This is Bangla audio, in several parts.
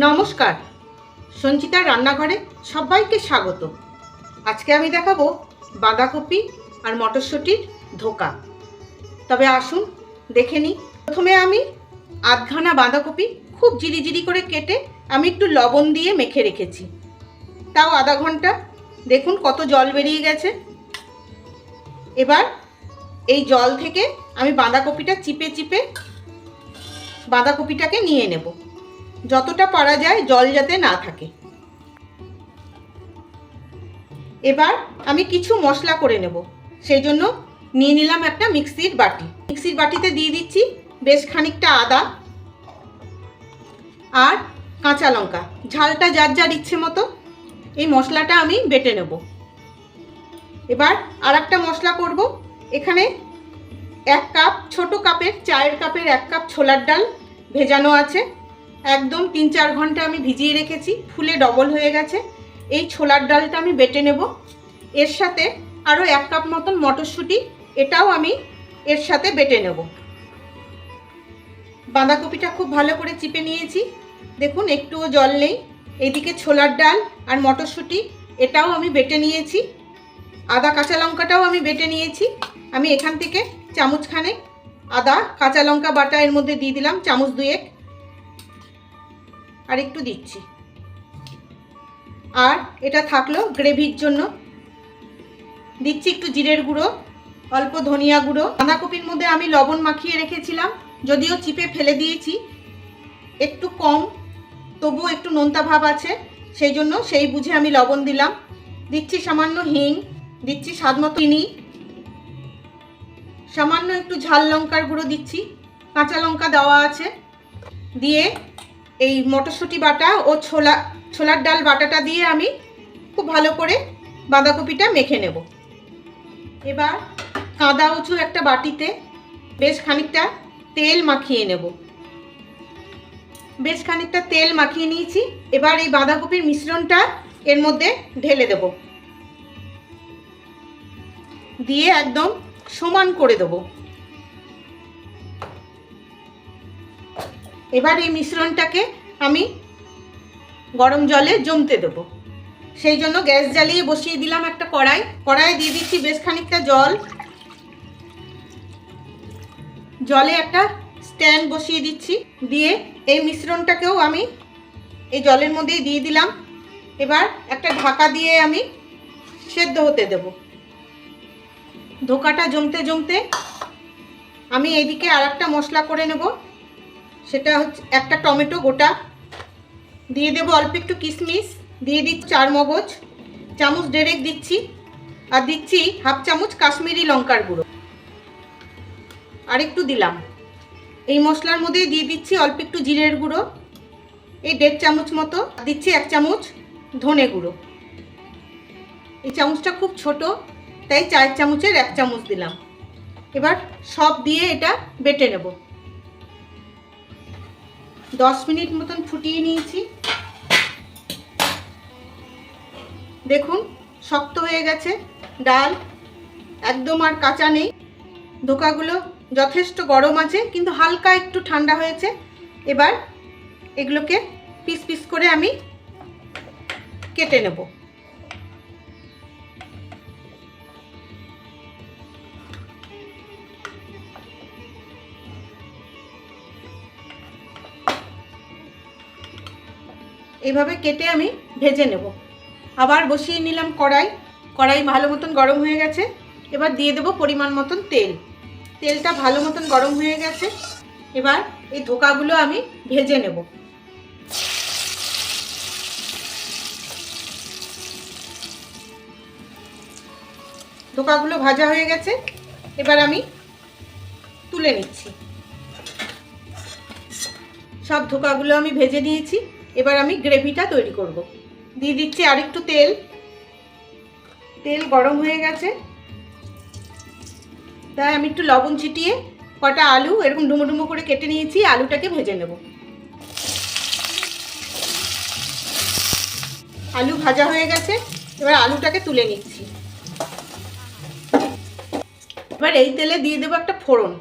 নমস্কার, সঞ্চিতার রান্নাঘরে সবাইকে স্বাগত। আজকে আমি দেখাবো বাঁধাকপি আর মটরশুঁটির ধোকা। তবে আসুন দেখে নিই। প্রথমে আমি আধখানা বাঁধাকপি খুব জিরি করে কেটে আমি একটু লবণ দিয়ে মেখে রেখেছি, তাও আধা ঘন্টা। দেখুন কত জল বেরিয়ে গেছে। এবার এই জল থেকে আমি বাঁধাকপিটা চিপে বাঁধাকপিটাকে নিয়ে নেব, যতটা পারা যায় জল যাতে না থাকে। এবার আমি কিছু মশলা করে নেব, সেই জন্য নিয়ে নিলাম একটা মিক্সির বাটি। মিক্সির বাটিতে দিয়ে দিচ্ছি বেশ খানিকটা আদা আর কাঁচা লঙ্কা, ঝালটা যার যার ইচ্ছে মতো। এই মশলাটা আমি বেটে নেব। এবার আর একটা মশলা করব। এখানে 1 কাপ, ছোট কাপের চায়ের কাপের 1 কাপ ছোলার ডাল ভেজানো আছে। একদম 3-4 ঘন্টা আমি ভিজিয়ে রেখেছি, ফুলে ডবল হয়ে গেছে। এই ছোলার ডালটা আমি বেটে নেব। এর সাথে আরও 1 কাপ মতন মটরশুঁটি, এটাও আমি এর সাথে বেটে নেব। বাঁধাকপিটা খুব ভালো করে চিপে নিয়েছি, দেখুন একটুও জল নেই। এইদিকে ছোলার ডাল আর মটরশুঁটি এটাও আমি বেটে নিয়েছি। আদা কাঁচা লঙ্কাটাও আমি বেটে নিয়েছি। আমি এখান থেকে চামচখানেক আদা কাঁচা লঙ্কা বাটা এর মধ্যে দিয়ে দিলাম, চামচ 2 আর একটু দিচ্ছি। আর এটা থাকলো গ্রেভির জন্য। দিচ্ছি একটু জিরের গুঁড়ো, অল্প ধনিয়া গুঁড়ো। বাঁধাকপির মধ্যে আমি লবণ মাখিয়ে রেখেছিলাম, যদিও চিপে ফেলে দিয়েছি, একটু কম, তবুও একটু নোনতা ভাব আছে, সেই জন্য সেই বুঝে আমি লবণ দিলাম। দিচ্ছি সামান্য হিং, দিচ্ছি স্বাদমতো চিনি, সামান্য একটু ঝাল লঙ্কার গুঁড়ো দিচ্ছি, কাঁচা লঙ্কা দেওয়া আছে। দিয়ে এই মটরশুঁটি বাটা ও ছোলার ডাল বাটাটা দিয়ে আমি খুব ভালো করে বাঁধাকপিটা মেখে নেব। এবার কাদা উঁচু একটা বাটিতে বেশ খানিকটা তেল মাখিয়ে নেব। বেশ খানিকটা তেল মাখিয়ে নিয়েছি। এবার এই বাঁধাকপির মিশ্রণটা এর মধ্যে ঢেলে দেব, দিয়ে একদম সমান করে দেব। এবার এই মিশ্রণটাকে আমি গরম জলে জমতে দেব। সেই জন্য গ্যাস জ্বালিয়ে বসিয়ে দিলাম একটা কড়াই। কড়াইয়ে দিয়ে দিচ্ছি বেশ খানিকটা জল। জলে একটা স্ট্যান্ড বসিয়ে দিচ্ছি, দিয়ে এই মিশ্রণটাকেও আমি এই জলের মধ্যেই দিয়ে দিলাম। এবার একটা ঢাকা দিয়ে আমি সেদ্ধ হতে দেব। ধোকাটা জমতে আমি এইদিকে আর একটা মশলা করে নেব। সেটা হচ্ছে একটা টমেটো গোটা, দিয়ে দেবো অল্প একটু কিশমিশ, দিয়ে দিচ্ছি 4 মগজ, চামচ 1.5 দিচ্ছি, আর দিচ্ছি 1/2 চামচ কাশ্মীরি লঙ্কার গুঁড়ো, আর একটু দিলাম। এই মশলার মধ্যে দিয়ে দিচ্ছি অল্প একটু জিরের গুঁড়ো, এই 1.5 চামচ মতো। দিচ্ছি 1 চামচ ধনে গুঁড়ো। এই চামচটা খুব ছোট, তাই 4 চামচের 1 চামচ দিলাম। এবার সব দিয়ে এটা বেটে নেব। 10 মিনিট মতন ফুটিয়ে নিয়েছি। দেখুন শক্ত হয়ে গেছে ডাল, একদম আর কাঁচা নেই। ধোকাগুলো যথেষ্ট গরম আছে, কিন্তু হালকা একটু ঠান্ডা হয়েছে। এবার এগুলোকে পিস পিস করে আমি কেটে নেব। এইভাবে কেটে আমি ভেজে নেব। আবার বসিয়ে নিলাম কড়াই। কড়াই ভালো মতন গরম হয়ে গেছে। এবার দিয়ে দেবো পরিমাণ মতন তেল। তেলটা ভালো মতন গরম হয়ে গেছে। এবার এই ধোকাগুলো আমি ভেজে নেব। ধোকাগুলো ভাজা হয়ে গেছে, এবার আমি তুলে নিচ্ছি। সব ধোকাগুলো আমি ভেজে নিয়েছি। এবার আমি গ্রেভিটা তৈরি করব। দিয়ে দিচ্ছি আর একটু তেল। তেল গরম হয়ে গেছে, তাই আমি একটু লবণ ছিটিয়ে কটা আলু এরকম ডুমো ডুমো করে কেটে নিয়েছি, আলুটাকে ভেজে নেব। আলু ভাজা হয়ে গেছে, এবার আলুটাকে তুলে নিচ্ছি। এবার এই তেলে দিয়ে দেবো একটা ফোড়ন,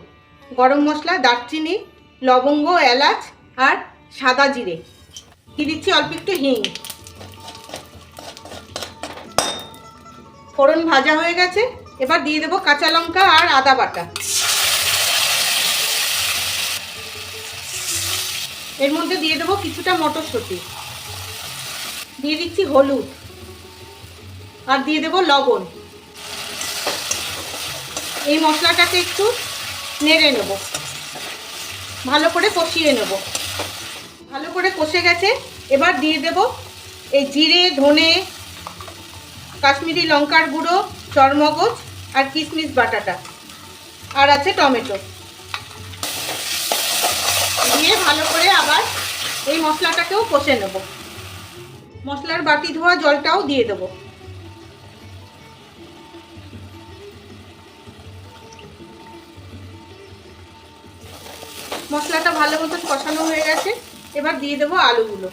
গরম মশলা, দারচিনি, লবঙ্গ, এলাচ আর সাদা জিরে। দিয়ে দিচ্ছি অল্প একটু হিং। ফোড়ন ভাজা হয়ে গেছে, এবার দিয়ে দেবো কাঁচা লঙ্কা আর আদা বাটা। এর মধ্যে দিয়ে দেবো কিছুটা মটরশুঁটি, দিয়ে দিচ্ছি হলুদ আর দিয়ে দেবো লবণ। এই মশলাটাকে একটু নেড়ে নেব, ভালো করে কষিয়ে নেব। ভালো করে কষে গেছে, এবার দিয়ে দেব এই জিরে, ধনে, কাশ্মীরি লঙ্কার গুঁড়ো, চরমগজ আর কিশমিশ বাটাটা, আর আছে টমেটো। দিয়ে ভালো করে আবার এই মশলাটাকেও কষে নেব। মশলার বাটি ধোয়া জলটাও দিয়ে দেব। মশলাটা ভালো মতন কষানো হয়ে গেছে, এবার দিয়ে দেবো আলুগুলো।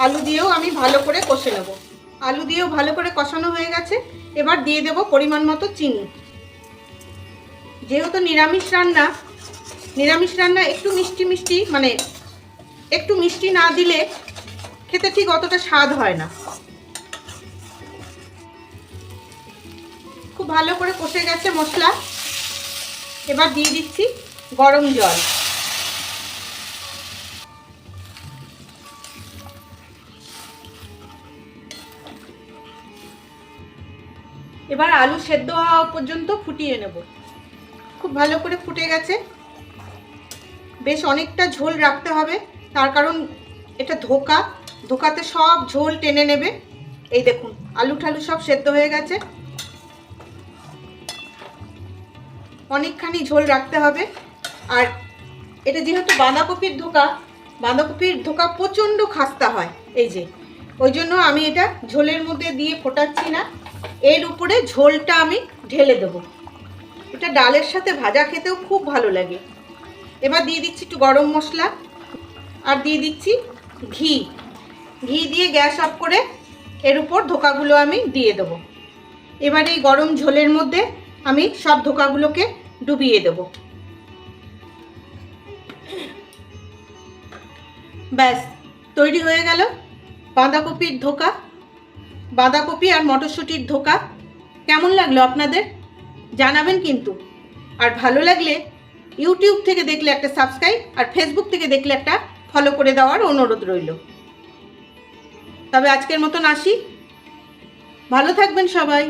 আলু দিয়েও আমি ভালো করে কষে নেব। আলু দিয়েও ভালো করে কষানো হয়ে গেছে, এবার দিয়ে দেব পরিমাণ মতো চিনি। যেহেতু নিরামিষ রান্না একটু মিষ্টি মিষ্টি, মানে একটু মিষ্টি না দিলে খেতে ঠিক অতটা স্বাদ হয় না। খুব ভালো করে কষে গেছে মশলা, এবার দিয়ে দিচ্ছি গরম জল। এবার আলু সেদ্ধ হওয়া পর্যন্ত ফুটিয়ে নেব। খুব ভালো করে ফুটে গেছে, বেশ অনেকটা ঝোল রাখতে হবে, তার কারণ এটা ধোকাতে সব ঝোল টেনে নেবে। এই দেখুন আলু ঠালু সব সেদ্ধ হয়ে গেছে, অনেকখানি ঝোল রাখতে হবে। আর এটা যেহেতু বাঁধাকপির ধোকা প্রচণ্ড খাস্তা হয়, এই যে ওই জন্য আমি এটা ঝোলের মধ্যে দিয়ে ফোটাচ্ছি না, এর উপরে ঝোলটা আমি ঢেলে দেবো। এটা ডালের সাথে ভাজা খেতেও খুব ভালো লাগে। এবার দিয়ে দিচ্ছি একটু গরম মশলা আর দিয়ে দিচ্ছি ঘি দিয়ে গ্যাস অফ করে এর উপর ধোকাগুলো আমি দিয়ে দেবো। এবার এই গরম ঝোলের মধ্যে আমি সব ধোকাগুলোকে ডুবিয়ে দেব। ব্যাস তৈরি হয়ে গেল বাঁধাকপির ধোকা, বাঁধাকপি আর মটরশুঁটির ধোকা। কেমন লাগলো আপনাদের জানাবেন কিন্তু। আর ভালো লাগলে ইউটিউব থেকে দেখলে একটা সাবস্ক্রাইব, আর ফেসবুক থেকে দেখলে একটা ফলো করে দেওয়ার অনুরোধ রইল। তবে আজকের মতন আসি, ভালো থাকবেন সবাই।